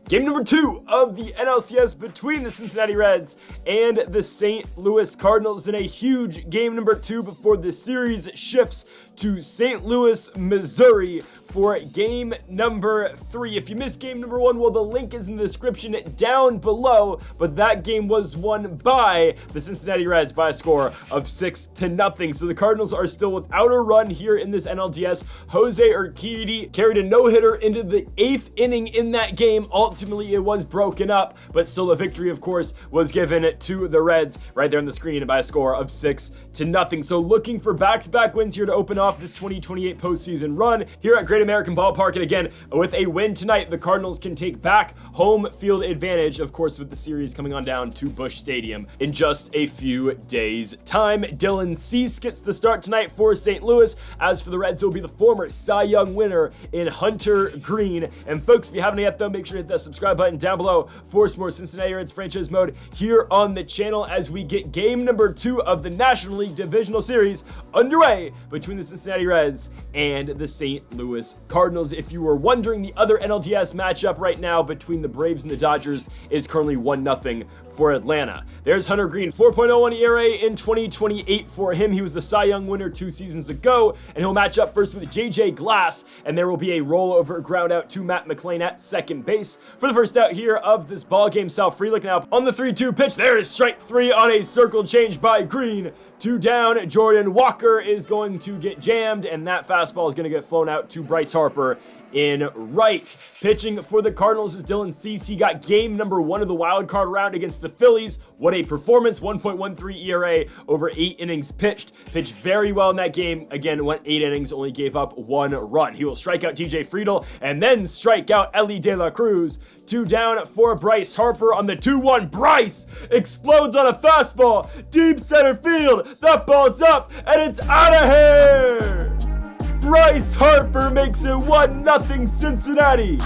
Game number 2 of the NLCS between the Cincinnati Reds and the St. Louis Cardinals in a huge game number 2 before the series shifts to St. Louis, Missouri for game number 3. If you missed game number 1, well, the link is in the description down below, but that game was won by the Cincinnati Reds by a score of 6-0. So the Cardinals are still without a run here in this NLDS. Jose Urquidy carried a no-hitter into the 8th inning in that game. Ultimately, it was broken up, but still the victory, of course, was given to the Reds right there on the screen by a score of 6-0. So looking for back-to-back wins here to open off this 2028 postseason run here at Great American Ballpark. And again, with a win tonight, the Cardinals can take back home field advantage, of course, with the series coming on down to Busch Stadium in just a few days' time. Dylan Cease gets the start tonight for St. Louis. As for the Reds, it will be the former Cy Young winner in Hunter Green. And folks, if you haven't yet, though, make sure to hit that subscribe button down below for some more Cincinnati Reds franchise mode here on the channel as we get game number 2 of the National League Divisional Series underway between the Cincinnati Reds and the St. Louis Cardinals. If you were wondering, the other NLDS matchup right now between the Braves and the Dodgers is currently 1-0 for Atlanta. There's Hunter Green, 4.01 ERA in 2028 for him. He was the Cy Young winner 2 seasons ago, and he'll match up first with JJ Glass, and there will be a rollover ground out to Matt McLain at second base. For the first out here of this ball game, Sal Frelick now on the 3-2 pitch. There is strike 3 on a circle change by Green. 2 down. Jordan Walker is going to get jammed, and that fastball is going to get flown out to Bryce Harper in right. Pitching for the Cardinals is Dylan Cease. He got game number 1 of the wild card round against the Phillies. What a performance. 1.13 ERA over 8 innings pitched. Pitched very well in that game. Again, went 8 innings, only gave up 1 run. He will strike out TJ Friedl and then strike out Elly De La Cruz. 2 down for Bryce Harper on the 2-1. Bryce explodes on a fastball. Deep center field. That ball's up and it's out of here. Bryce Harper makes it 1-0 Cincinnati.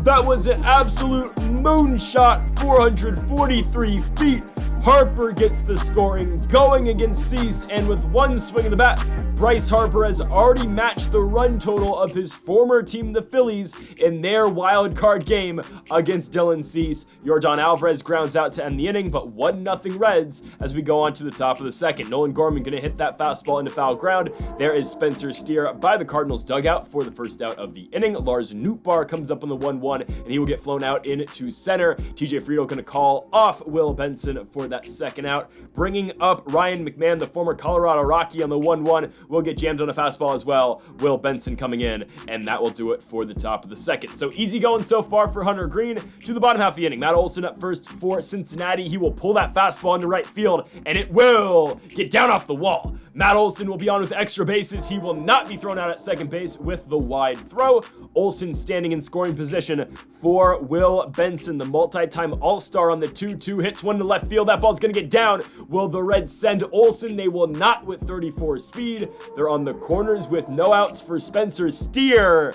That was an absolute moonshot, 443 feet. Harper gets the scoring going against Cease, and with 1 swing of the bat, Bryce Harper has already matched the run total of his former team, the Phillies, in their wild card game against Dylan Cease. Yordan Alvarez grounds out to end the inning, but 1-0 Reds as we go on to the top of the second. Nolan Gorman going to hit that fastball into foul ground. There is Spencer Steer by the Cardinals dugout for the first out of the inning. Lars Nootbaar comes up on the 1-1, and he will get flown out into center. TJ Friedl going to call off Will Benson for that second out. Bringing up Ryan McMahon, the former Colorado Rocky, on the 1-1. Will get jammed on a fastball as well. Will Benson coming in, and that will do it for the top of the second. So easy going so far for Hunter Green. To the bottom half of the inning, Matt Olson up first for Cincinnati. He will pull that fastball into right field, and it will get down off the wall. Matt Olson will be on with extra bases. He will not be thrown out at second base with the wide throw. Olson standing in scoring position for Will Benson, the multi-time All-Star on the 2-2. Hits one to left field. That ball's going to get down. Will the Reds send Olson? They will not with 34 speed. They're on the corners with no outs for Spencer Steer.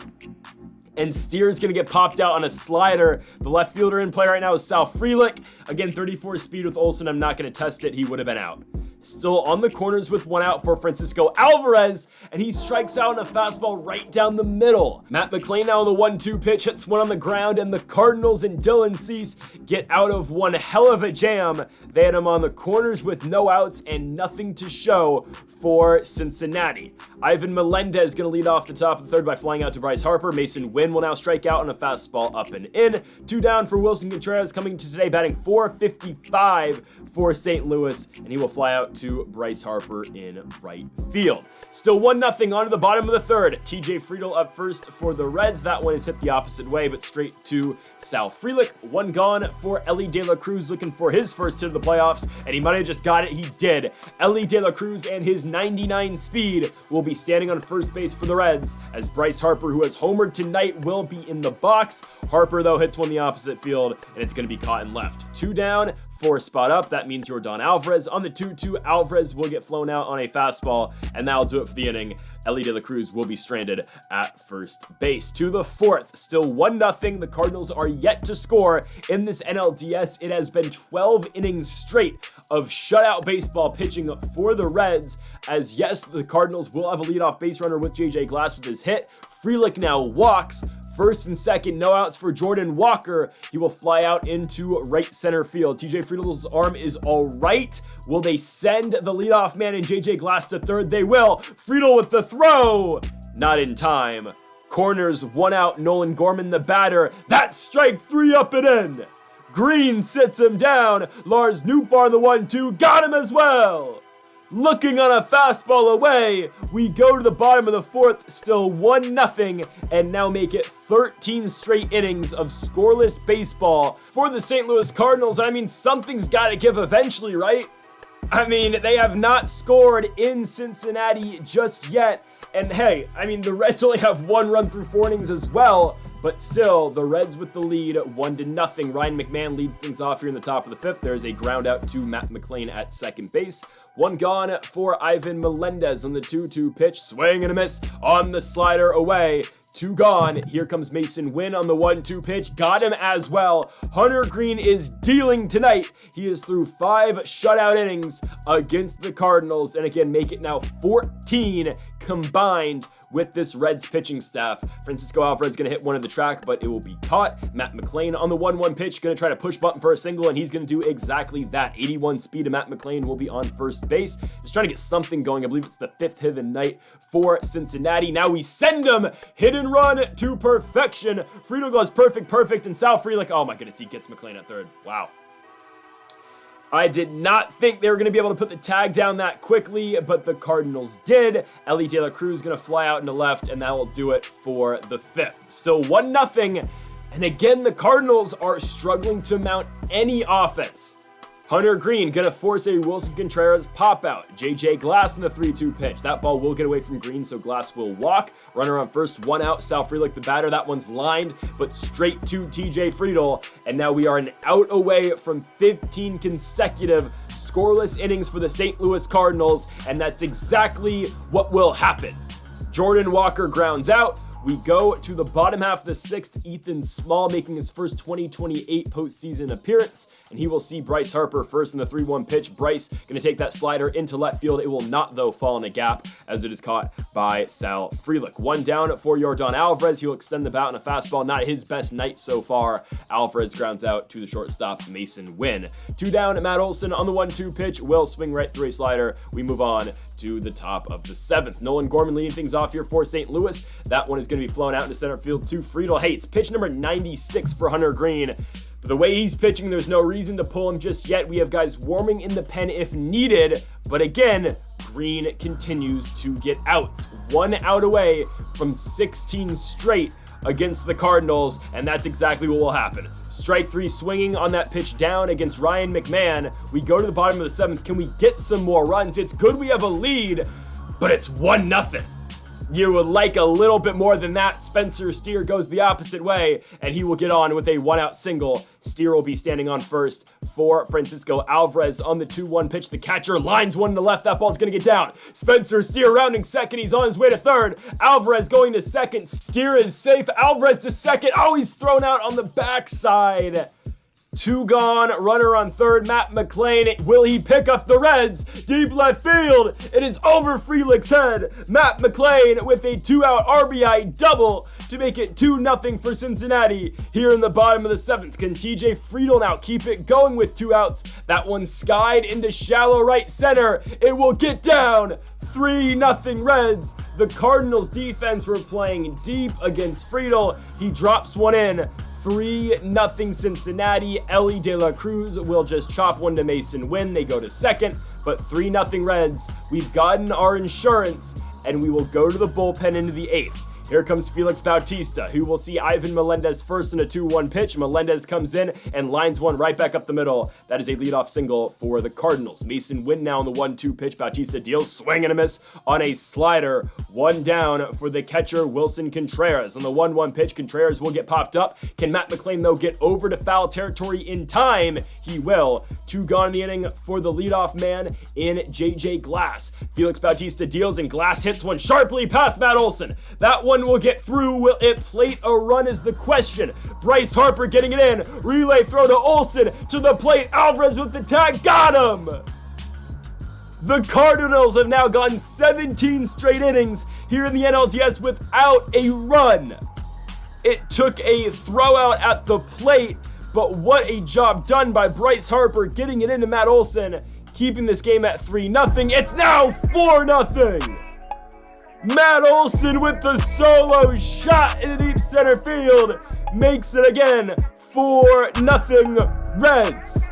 And Steer's going to get popped out on a slider. The left fielder in play right now is Sal Frelick. Again, 34 speed with Olson. I'm not going to test it. He would have been out. Still on the corners with 1 out for Francisco Alvarez, and he strikes out on a fastball right down the middle. Matt McLain now on the 1-2 pitch, hits one on the ground, and the Cardinals and Dylan Cease get out of one hell of a jam. They had him on the corners with no outs and nothing to show for Cincinnati. Ivan Melendez going to lead off the top of the third by flying out to Bryce Harper. Mason Wynn will now strike out on a fastball up and in. 2 down for Wilson Contreras, coming to today batting .455 for St. Louis, and he will fly out to Bryce Harper in right field. Still 1-0 on to the bottom of the third. TJ Friedl up first for the Reds. That one is hit the opposite way, but straight to Sal Frelick. 1 gone for Elly De La Cruz, looking for his first hit of the playoffs, and he might have just got it. He did. Elly De La Cruz and his 99 speed will be standing on first base for the Reds, as Bryce Harper, who has homered tonight, will be in the box. Harper, though, hits one the opposite field, and it's going to be caught and left. 2 down, 4 spot up. That means Yordan Alvarez on the 2-2. Alvarez will get flown out on a fastball, and that'll do it for the inning. Elly De La Cruz will be stranded at first base. To the fourth, still 1-0. The Cardinals are yet to score in this NLDS. It has been 12 innings straight of shutout baseball pitching for the Reds, as yes, the Cardinals will have a leadoff base runner with JJ Glass with his hit. Frelick now walks. first and second, no outs for Jordan Walker. He will fly out into right center field. TJ Friedl's arm is all right. Will they send the leadoff man and JJ Glass to third? They will. Friedl with the throw. Not in time. Corners, 1 out, Nolan Gorman the batter. That's strike 3 up and in. Green sits him down. Lars Nootbaar the 1-2, got him as well. Looking on a fastball away, we go to the bottom of the 4th, still 1-0, and now make it 13 straight innings of scoreless baseball for the St. Louis Cardinals. I mean, something's got to give eventually, right? I mean, they have not scored in Cincinnati just yet. And hey, I mean, the Reds only have 1 run through 4 innings as well, but still, the Reds with the lead, 1-0. Ryan McMahon leads things off here in the top of the 5th. There's a ground out to Matt McLain at second base. 1 gone for Ivan Melendez on the 2-2 pitch. Swing and a miss on the slider away. 2 gone. Here comes Mason Wynn on the 1-2 pitch. Got him as well. Hunter Green is dealing tonight. He is through 5 shutout innings against the Cardinals. And again, make it now 14 combined with this Reds pitching staff. Francisco Alvarez going to hit one of the track, but it will be caught. Matt McLain on the 1-1 pitch, going to try to push button for a single, and he's going to do exactly that. 81 speed to Matt McLain will be on first base. Just trying to get something going. I believe it's the 5th hit of the night for Cincinnati. Now we send him hit and run to perfection. Friedl goes perfect, and Sal Frelick, oh my goodness, he gets McLain at third. Wow. I did not think they were going to be able to put the tag down that quickly, but the Cardinals did. Ellie De La Cruz going to fly out into left, and that will do it for the 5th. Still 1-0, and again, the Cardinals are struggling to mount any offense. Hunter Green going to force a Wilson Contreras pop out. JJ Glass in the 3-2 pitch. That ball will get away from Green, so Glass will walk. Runner on first, 1 out. Sal Frelick the batter. That one's lined, but straight to TJ Friedl. And now we are an out away from 15 consecutive scoreless innings for the St. Louis Cardinals, and that's exactly what will happen. Jordan Walker grounds out. We go to the bottom half of the 6th, Ethan Small making his first 2028 postseason appearance, and he will see Bryce Harper first in the 3-1 pitch. Bryce going to take that slider into left field. It will not, though, fall in a gap as it is caught by Sal Frelick. 1 down for Yordan Alvarez. He'll extend the bat on a fastball. Not his best night so far. Alvarez grounds out to the shortstop, Mason Wynn. 2 down, Matt Olson on the 1-2 pitch. Will swing right through a slider. We move on to the top of the 7th. Nolan Gorman leading things off here for St. Louis. That one is going to be flown out into center field to Friedl. Hey, it's pitch number 96 for Hunter Green. But the way he's pitching, there's no reason to pull him just yet. We have guys warming in the pen if needed. But again, Green continues to get outs. 1 out away from 16 straight against the Cardinals, and that's exactly what will happen. Strike 3 swinging on that pitch down against Ryan McMahon. We go to the bottom of the 7th. Can we get some more runs? It's good we have a lead, but it's 1-0. You would like a little bit more than that. Spencer Steer goes the opposite way, and he will get on with a 1-out single. Steer will be standing on first for Francisco Alvarez on the 2-1 pitch. The catcher lines one to left. That ball's going to get down. Spencer Steer rounding second. He's on his way to third. Alvarez going to second. Steer is safe. Alvarez to second. Oh, he's thrown out on the backside. 2 gone, runner on third, Matt McLain. Will he pick up the Reds? Deep left field. It is over Frelick's head. Matt McLain with a 2-out RBI double to make it 2-0 for Cincinnati here in the bottom of the 7th. Can TJ Friedl now keep it going with 2 outs? That one skied into shallow right center. It will get down. 3-0 Reds. The Cardinals defense were playing deep against Friedl. He drops one in. 3-0 Cincinnati. Ellie De La Cruz will just chop one to Mason Wynn. They go to second, but 3-0 Reds. We've gotten our insurance, and we will go to the bullpen into the 8th. Here comes Felix Bautista, who will see Ivan Melendez first in a 2-1 pitch. Melendez comes in and lines one right back up the middle. That is a leadoff single for the Cardinals. Mason Wynn now on the 1-2 pitch. Bautista deals, swing and a miss on a slider. 1 down for the catcher, Wilson Contreras. On the 1-1 pitch, Contreras will get popped up. Can Matt McLain, though, get over to foul territory in time? He will. 2 gone in the inning for the leadoff man in JJ Glass. Felix Bautista deals, and Glass hits one sharply past Matt Olson. That one will get through. Will it plate a run is the question. Bryce Harper getting it in. Relay throw to Olson to the plate. Alvarez with the tag. Got him! The Cardinals have now gone 17 straight innings here in the NLDS without a run. It took a throwout at the plate, but what a job done by Bryce Harper getting it into Matt Olson, keeping this game at 3-0. It's now 4-0. Matt Olson with the solo shot in deep center field makes it again 4-0 Reds.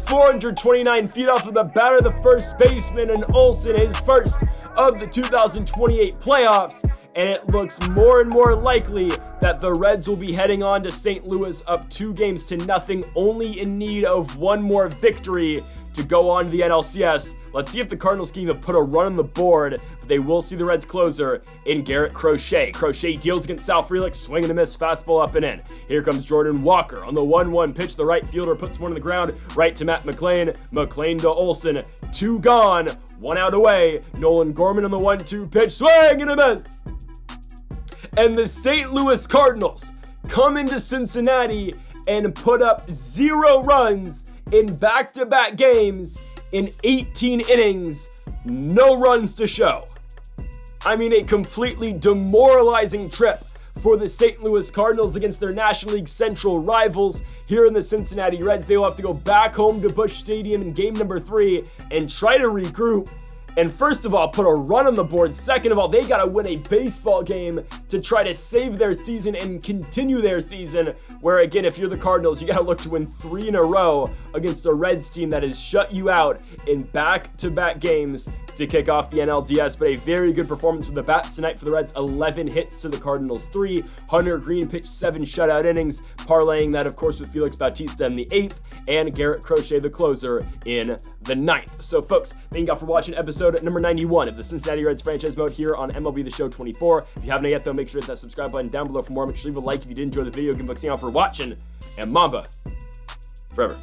429 feet off of the batter, the first baseman, and Olson, his first of the 2028 playoffs. And it looks more and more likely that the Reds will be heading on to St. Louis up 2-0, only in need of one more victory to go on to the NLCS. Let's see if the Cardinals can even put a run on the board, but they will see the Reds closer in Garrett Crochet. Crochet deals against Sal Frelick, swing and a miss, fastball up and in. Here comes Jordan Walker on the 1-1 pitch. The right fielder puts one on the ground, right to Matt McLain. McLain to Olson, 2 gone, 1 out away. Nolan Gorman on the 1-2 pitch, swing and a miss. And the St. Louis Cardinals come into Cincinnati and put up 0 runs in back-to-back games in 18 innings, no runs to show. I mean, a completely demoralizing trip for the St. Louis Cardinals against their National League Central rivals here in the Cincinnati Reds. They will have to go back home to Busch Stadium in game number 3 and try to regroup. And first of all, put a run on the board. Second of all, they got to win a baseball game to try to save their season and continue their season. Where again, if you're the Cardinals, you got to look to win 3 in a row against a Reds team that has shut you out in back-to-back games to kick off the NLDS. But a very good performance from the bats tonight for the Reds. 11 hits to the Cardinals 3. Hunter Green pitched 7 shutout innings, parlaying that, of course, with Felix Bautista in the 8th and Garrett Crochet, the closer, in the 9th. So, folks, thank you all for watching episode number 91 of the Cincinnati Reds franchise mode here on MLB The Show 24. If you haven't yet, though, make sure to hit that subscribe button down below for more. Make sure to leave a like if you did enjoy the video. Give a big for watching, and Mamba forever.